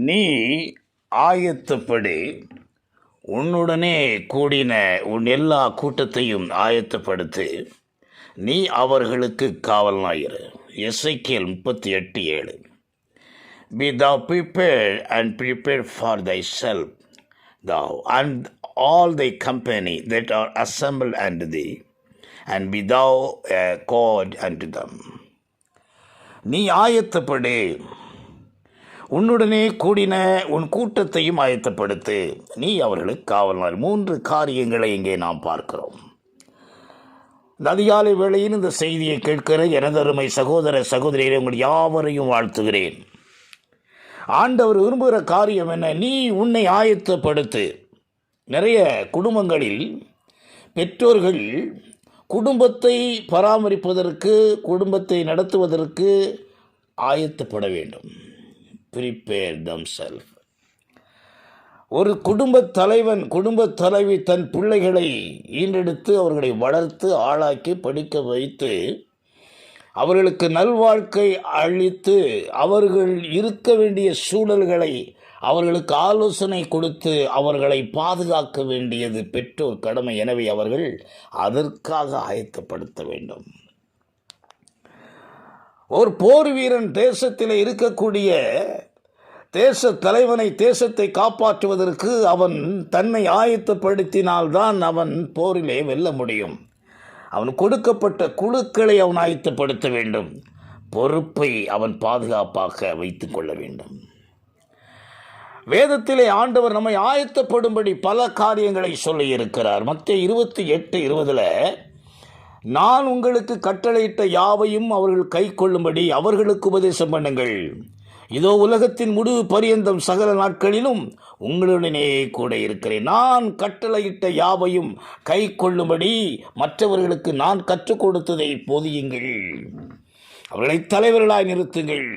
நீ ஆயத்தப்படி, உன்னுடனே கூடின உன் எல்லா கூட்டத்தையும் ஆயத்தப்படுத்தி, நீ அவர்களுக்கு காவலனாயிரு. எசேக்கியேல் 38:7. Be thou prepared and prepare for thyself, thou and all thy company that are assembled unto thee, and be thou a God unto them. நீ ஆயத்தப்படு, உன்னுடனே கூடின உன் கூட்டத்தையும் ஆயத்தப்படுத்து, நீ அவர்களுக்கு காவலனாயிரு. 3 காரியங்களை இங்கே நாம் பார்க்கிறோம். இந்த அதிகாலை வேளையில் இந்த செய்தியை கேட்கிற எனதருமை சகோதர சகோதரிகளை உங்கள் யாவரையும் வாழ்த்துகிறேன். ஆண்டவர் விரும்புகிற காரியம் என்ன? நீ உன்னை ஆயத்தப்படுத்து. நிறைய குடும்பங்களில் பெற்றோர்கள் குடும்பத்தை பராமரிப்பதற்கு, குடும்பத்தை நடத்துவதற்கு ஆயத்தப்பட வேண்டும். ப்ரிப்பேர் தம்செல்ஃப். ஒரு குடும்பத் தலைவன், குடும்பத் தலைவி தன் பிள்ளைகளை ஈன்றெடுத்து அவர்களை வளர்த்து ஆளாக்கி படிக்க வைத்து அவர்களுக்கு நல்வாழ்க்கை அளித்து அவர்கள் இருக்க வேண்டிய சூழல்களை அவர்களுக்கு ஆலோசனை கொடுத்து அவர்களை பாதுகாக்க வேண்டியது பெற்றோர் கடமை. எனவே அவர்கள் அதற்காக ஆயத்தப்படுத்த வேண்டும். ஒரு போர் வீரன் தேசத்தில் இருக்கக்கூடிய தேச தலைவனை, தேசத்தை காப்பாற்றுவதற்கு அவன் தன்னை ஆயத்தப்படுத்தினால்தான் அவன் போரிலே வெல்ல முடியும். அவன் கொடுக்கப்பட்ட குழுக்களை அவன் ஆயத்தப்படுத்த வேண்டும். பொறுப்பை அவன் பாதுகாப்பாக வைத்துக் கொள்ள வேண்டும். வேதத்திலே ஆண்டவர் நம்மை ஆயத்தப்படும்படி பல காரியங்களை சொல்லி இருக்கிறார். மத்தேயு 28:20 நான் உங்களுக்கு கட்டளையிட்ட யாவையும் அவர்கள் கை கொள்ளும்படி அவர்களுக்கு உபதேசம் பண்ணுங்கள். இதோ உலகத்தின் முடிவு பரியந்தம் சகல நாட்களிலும் உங்களுடனே கூட இருக்கிறேன். நான் கட்டளையிட்ட யாவையும் கை கொள்ளும்படி மற்றவர்களுக்கு நான் கற்றுக் கொடுத்ததை போதியுங்கள். அவர்களை தலைவர்களாய் நிறுத்துங்கள்.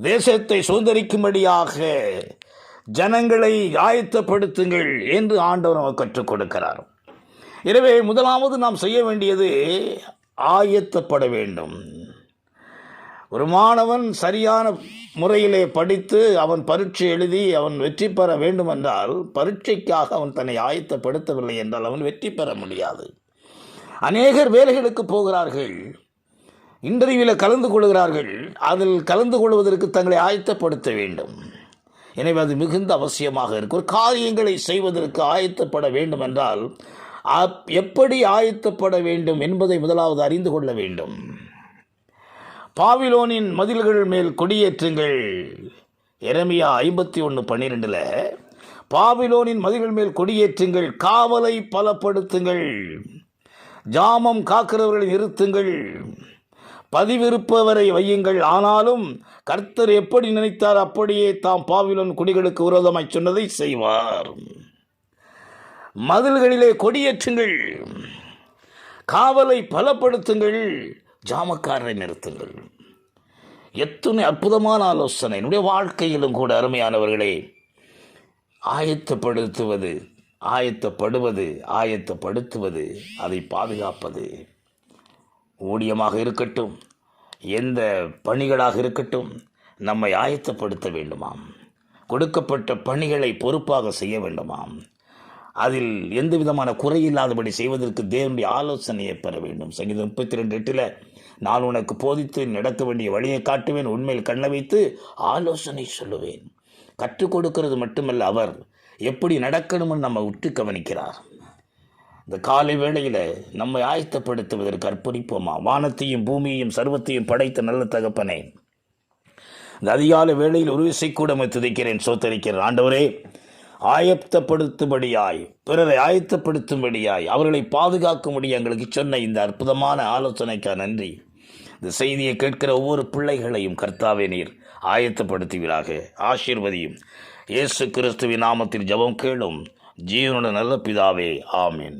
தேசத்தை சுதந்திரிக்கும்படியாக ஜனங்களை ஆயத்தப்படுத்துங்கள் என்று ஆண்டவர் நமக்கு கற்றுக் கொடுக்கிறார். எனவே முதலாவது நாம் செய்ய வேண்டியது ஆயத்தப்பட வேண்டும். ஒரு மாணவன் சரியான முறையிலே படித்து அவன் பரீட்சை எழுதி அவன் வெற்றி பெற வேண்டும் என்றால், பரீட்சைக்காக அவன் தன்னை ஆயத்தப்படுத்தவில்லை என்றால் அவன் வெற்றி பெற முடியாது. அநேகர் வேலைகளுக்கு போகிறார்கள், இன்டர்வியூவில் கலந்து கொள்கிறார்கள். அதில் கலந்து கொள்வதற்கு தங்களை ஆயத்தப்படுத்த வேண்டும். எனவே அது மிகுந்த அவசியமாக இருக்கு. ஒரு காரியங்களை செய்வதற்கு ஆயத்தப்பட வேண்டும் என்றால் எப்படி ஆயத்தப்பட வேண்டும் என்பதை முதலாவது அறிந்து கொள்ள வேண்டும். பாபிலோனின் மதில்கள் மேல் கொடியேற்றுங்கள். எரேமியா 51:12 பாபிலோனின் மதில்கள் மேல் கொடியேற்றுங்கள், காவலை பலப்படுத்துங்கள், ஜாமம் காக்கிறவர்களை நிறுத்துங்கள், பதிவிருப்பவரை வையுங்கள். ஆனாலும் கர்த்தர் எப்படி நினைத்தார் அப்படியே தாம் பாபிலோன் குடிகளுக்கு விரோதமாய் சொன்னதை செய்வார். மதில்களிலே கொடியேற்றுங்கள், காவலை பலப்படுத்துங்கள், ஜாமக்காரரை நிறுத்துங்கள். எத்தனை அற்புதமான ஆலோசனை! என்னுடைய வாழ்க்கையிலும் கூட அருமையானவர்களே, ஆயத்தப்படுத்துவது, ஆயத்தப்படுத்துவது, அதை பாதுகாப்பது, ஊழியமாக இருக்கட்டும், எந்த பணிகளாக இருக்கட்டும், நம்மை ஆயத்தப்படுத்த வேண்டுமாம். கொடுக்கப்பட்ட பணிகளை பொறுப்பாக செய்ய வேண்டுமாம். அதில் எந்த விதமான குறையில்லாதபடி செய்வதற்கு தேவனுடைய ஆலோசனையை பெற வேண்டும். சங்கீதம் 32:8 நான் உனக்கு போதித்து நடக்க வேண்டிய வழியை காட்டுவேன், உண்மையில் கண்ண வைத்து ஆலோசனை சொல்லுவேன். கற்றுக் கொடுக்கிறது மட்டுமல்ல, அவர் எப்படி நடக்கணும்னு நம்ம உற்று கவனிக்கிறார். இந்த காலை வேளையில் நம்மை ஆயத்தப்படுத்துவதற்கு அர்ப்பணிப்போமா? வானத்தையும் பூமியையும் சர்வத்தையும் படைத்த நல்ல தகப்பனே, இந்த அதிகாலை வேளையில் ஒரு விசை கூட துதிக்கிறேன், சோத்தரிக்கிறேன். ஆண்டவரே, ஆயத்தப்படுத்தும்படியாய், பிறரை ஆயத்தப்படுத்தும்படியாய், அவர்களை பாதுகாக்கும்படி எங்களுக்கு சொன்ன இந்த அற்புதமான ஆலோசனைக்காக நன்றி. இந்த செய்தியை கேட்கிற ஒவ்வொரு பிள்ளைகளையும் கர்த்தாவே நீர் ஆயத்தப்படுத்துவீராக. ஆசீர்வதியும். இயேசு கிறிஸ்துவின் நாமத்தில் ஜெபம் கேளும் ஜீவனுடைய நல்ல பிதாவே, ஆமென்.